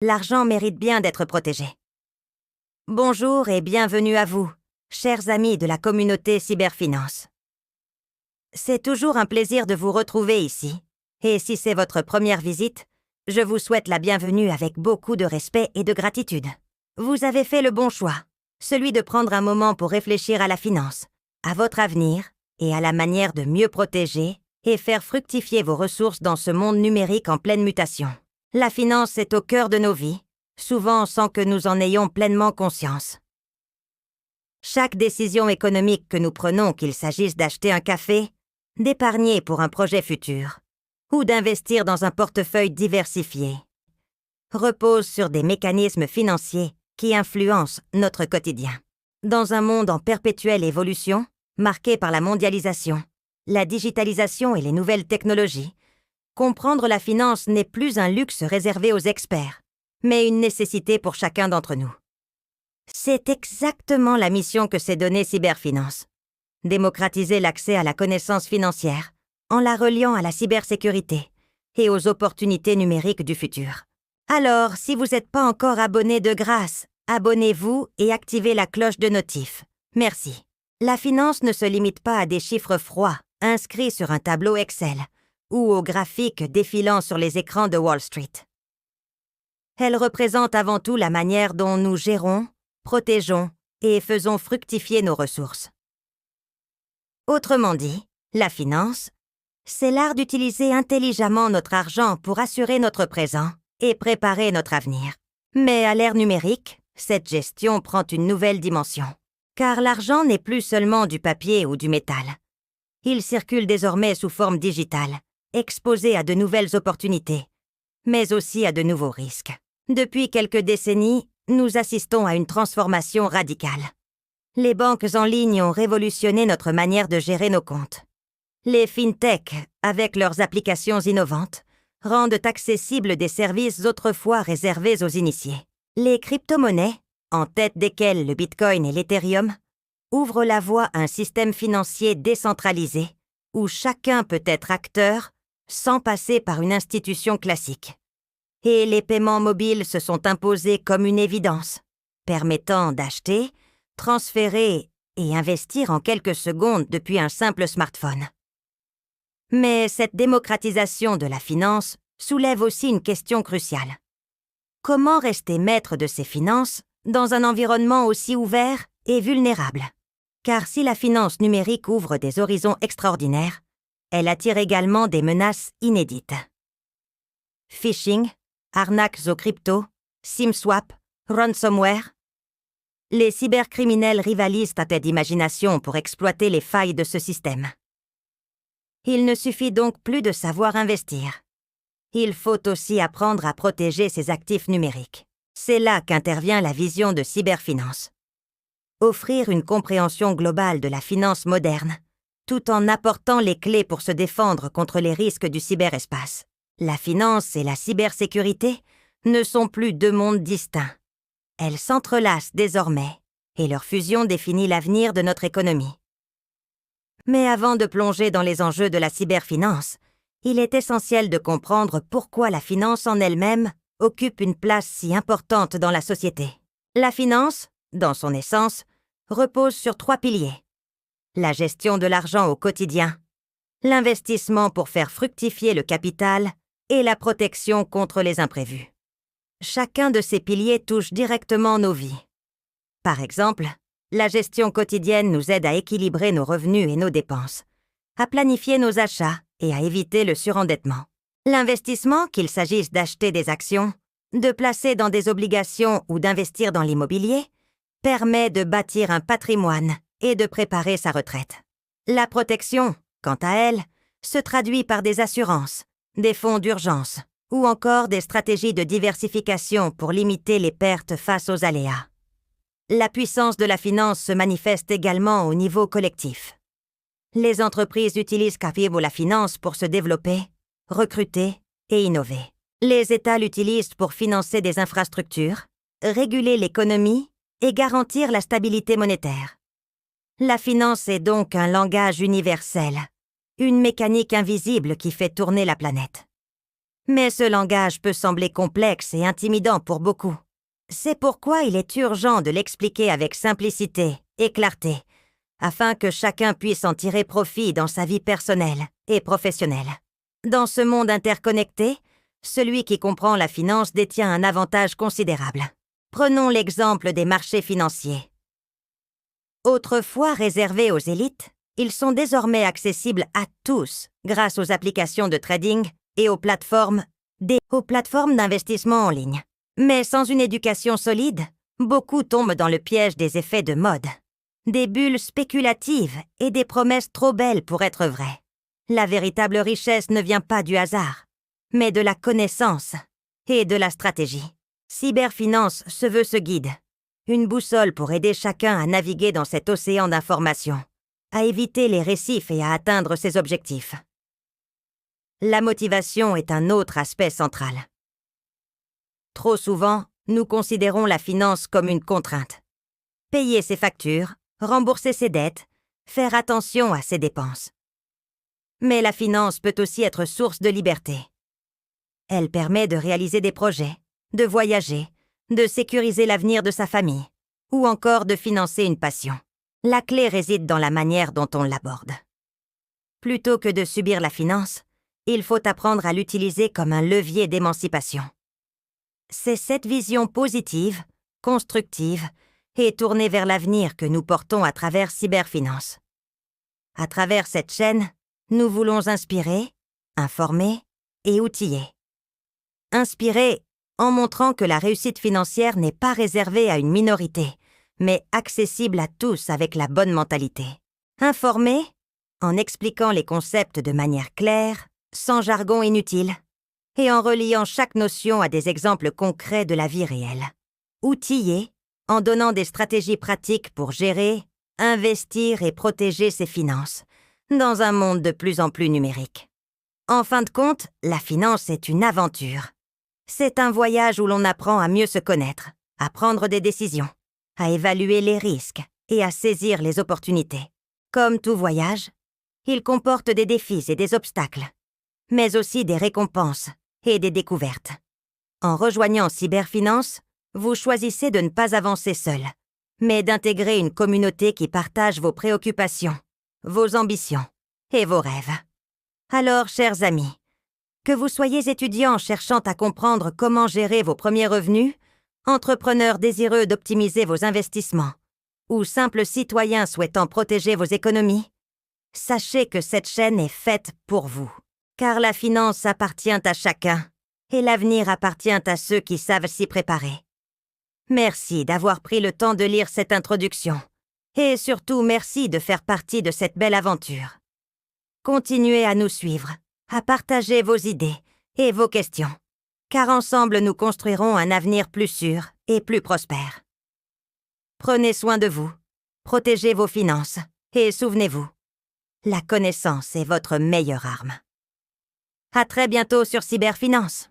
L'argent mérite bien d'être protégé. Bonjour et bienvenue à vous, chers amis de la communauté cyberfinance. C'est toujours un plaisir de vous retrouver ici, et si c'est votre première visite, je vous souhaite la bienvenue avec beaucoup de respect et de gratitude. Vous avez fait le bon choix, celui de prendre un moment pour réfléchir à la finance, à votre avenir et à la manière de mieux protéger et faire fructifier vos ressources dans ce monde numérique en pleine mutation. La finance est au cœur de nos vies, souvent sans que nous en ayons pleinement conscience. Chaque décision économique que nous prenons, qu'il s'agisse d'acheter un café, d'épargner pour un projet futur, ou d'investir dans un portefeuille diversifié, repose sur des mécanismes financiers qui influencent notre quotidien. Dans un monde en perpétuelle évolution, marqué par la mondialisation, la digitalisation et les nouvelles technologies, comprendre la finance n'est plus un luxe réservé aux experts, mais une nécessité pour chacun d'entre nous. C'est exactement la mission que s'est donnée Cyberfinance. Démocratiser l'accès à la connaissance financière en la reliant à la cybersécurité et aux opportunités numériques du futur. Alors, si vous n'êtes pas encore abonné de grâce, abonnez-vous et activez la cloche de notif. Merci. La finance ne se limite pas à des chiffres froids, inscrits sur un tableau Excel, ou aux graphiques défilant sur les écrans de Wall Street. Elle représente avant tout la manière dont nous gérons, protégeons et faisons fructifier nos ressources. Autrement dit, la finance, c'est l'art d'utiliser intelligemment notre argent pour assurer notre présent et préparer notre avenir. Mais à l'ère numérique, cette gestion prend une nouvelle dimension. Car l'argent n'est plus seulement du papier ou du métal. Il circule désormais sous forme digitale, exposé à de nouvelles opportunités, mais aussi à de nouveaux risques. Depuis quelques décennies, nous assistons à une transformation radicale. Les banques en ligne ont révolutionné notre manière de gérer nos comptes. Les fintechs, avec leurs applications innovantes, rendent accessibles des services autrefois réservés aux initiés. Les crypto-monnaies, en tête desquelles le Bitcoin et l'Ethereum, ouvrent la voie à un système financier décentralisé où chacun peut être acteur sans passer par une institution classique. Et les paiements mobiles se sont imposés comme une évidence, permettant d'acheter, transférer et investir en quelques secondes depuis un simple smartphone. Mais cette démocratisation de la finance soulève aussi une question cruciale. Comment rester maître de ses finances dans un environnement aussi ouvert et vulnérable? Car si la finance numérique ouvre des horizons extraordinaires, elle attire également des menaces inédites. Phishing, arnaques aux cryptos, SIM-swap, ransomware. Les cybercriminels rivalisent à tête d'imagination pour exploiter les failles de ce système. Il ne suffit donc plus de savoir investir. Il faut aussi apprendre à protéger ses actifs numériques. C'est là qu'intervient la vision de Cyberfinance. Offrir une compréhension globale de la finance moderne, tout en apportant les clés pour se défendre contre les risques du cyberespace. La finance et la cybersécurité ne sont plus deux mondes distincts. Elles s'entrelacent désormais, et leur fusion définit l'avenir de notre économie. Mais avant de plonger dans les enjeux de la cyberfinance, il est essentiel de comprendre pourquoi la finance en elle-même occupe une place si importante dans la société. La finance, dans son essence, repose sur 3 piliers. La gestion de l'argent au quotidien, l'investissement pour faire fructifier le capital et la protection contre les imprévus. Chacun de ces piliers touche directement nos vies. Par exemple, la gestion quotidienne nous aide à équilibrer nos revenus et nos dépenses, à planifier nos achats et à éviter le surendettement. L'investissement, qu'il s'agisse d'acheter des actions, de placer dans des obligations ou d'investir dans l'immobilier, permet de bâtir un patrimoine et de préparer sa retraite. La protection, quant à elle, se traduit par des assurances, des fonds d'urgence ou encore des stratégies de diversification pour limiter les pertes face aux aléas. La puissance de la finance se manifeste également au niveau collectif. Les entreprises utilisent la finance pour se développer, recruter et innover. Les États l'utilisent pour financer des infrastructures, réguler l'économie et garantir la stabilité monétaire. La finance est donc un langage universel, une mécanique invisible qui fait tourner la planète. Mais ce langage peut sembler complexe et intimidant pour beaucoup. C'est pourquoi il est urgent de l'expliquer avec simplicité et clarté, afin que chacun puisse en tirer profit dans sa vie personnelle et professionnelle. Dans ce monde interconnecté, celui qui comprend la finance détient un avantage considérable. Prenons l'exemple des marchés financiers. Autrefois réservés aux élites, ils sont désormais accessibles à tous grâce aux applications de trading et aux plateformes d'investissement en ligne. Mais sans une éducation solide, beaucoup tombent dans le piège des effets de mode, des bulles spéculatives et des promesses trop belles pour être vraies. La véritable richesse ne vient pas du hasard, mais de la connaissance et de la stratégie. Cyberfinance se veut ce guide, une boussole pour aider chacun à naviguer dans cet océan d'informations, à éviter les récifs et à atteindre ses objectifs. La motivation est un autre aspect central. Trop souvent, nous considérons la finance comme une contrainte. Payer ses factures, rembourser ses dettes, faire attention à ses dépenses. Mais la finance peut aussi être source de liberté. Elle permet de réaliser des projets, de voyager, de sécuriser l'avenir de sa famille, ou encore de financer une passion. La clé réside dans la manière dont on l'aborde. Plutôt que de subir la finance, il faut apprendre à l'utiliser comme un levier d'émancipation. C'est cette vision positive, constructive et tournée vers l'avenir que nous portons à travers Cyberfinance. À travers cette chaîne, nous voulons inspirer, informer et outiller. Inspirer en montrant que la réussite financière n'est pas réservée à une minorité, mais accessible à tous avec la bonne mentalité. Informer en expliquant les concepts de manière claire, sans jargon inutile, et en reliant chaque notion à des exemples concrets de la vie réelle. Outiller en donnant des stratégies pratiques pour gérer, investir et protéger ses finances, dans un monde de plus en plus numérique. En fin de compte, la finance est une aventure. C'est un voyage où l'on apprend à mieux se connaître, à prendre des décisions, à évaluer les risques et à saisir les opportunités. Comme tout voyage, il comporte des défis et des obstacles, mais aussi des récompenses et des découvertes. En rejoignant Cyberfinance, vous choisissez de ne pas avancer seul, mais d'intégrer une communauté qui partage vos préoccupations, vos ambitions et vos rêves. Alors, chers amis, que vous soyez étudiants cherchant à comprendre comment gérer vos premiers revenus, entrepreneurs désireux d'optimiser vos investissements, ou simples citoyens souhaitant protéger vos économies, sachez que cette chaîne est faite pour vous. Car la finance appartient à chacun, et l'avenir appartient à ceux qui savent s'y préparer. Merci d'avoir pris le temps de lire cette introduction, et surtout merci de faire partie de cette belle aventure. Continuez à nous suivre, à partager vos idées et vos questions, car ensemble nous construirons un avenir plus sûr et plus prospère. Prenez soin de vous, protégez vos finances, et souvenez-vous, la connaissance est votre meilleure arme. À très bientôt sur Cyberfinance.